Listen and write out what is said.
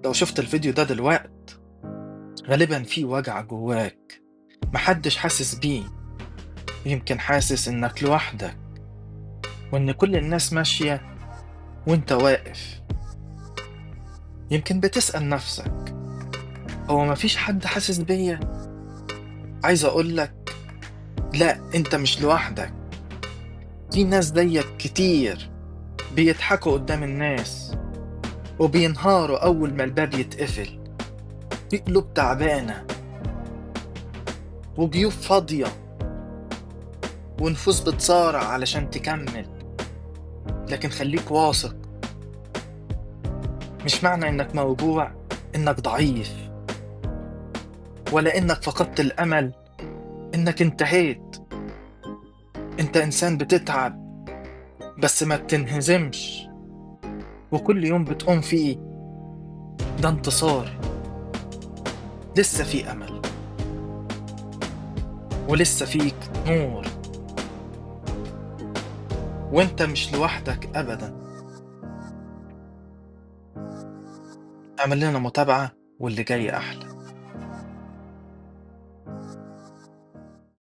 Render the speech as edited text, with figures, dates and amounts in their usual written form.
لو شفت الفيديو ده دلوقت غالبا في وجع جواك محدش حاسس بيه. يمكن حاسس انك لوحدك وان كل الناس ماشية وانت واقف. يمكن بتسأل نفسك، هو مفيش حد حاسس بيا؟ عايز اقولك لا، انت مش لوحدك. في ناس زيك كتير بيضحكوا قدام الناس وبينهاروا اول ما الباب يتقفل. في قلوب تعبانة وجيوب فاضية ونفوس بتصارع علشان تكمل. لكن خليك واثق، مش معنى انك موجوع انك ضعيف، ولا انك فقدت الامل انك انتهيت. انت انسان بتتعب بس ما بتنهزمش، وكل يوم بتقوم فيه ده انتصار. لسه في امل ولسه فيك نور، وانت مش لوحدك ابدا. اعمل لنا متابعة واللي جاي احلى.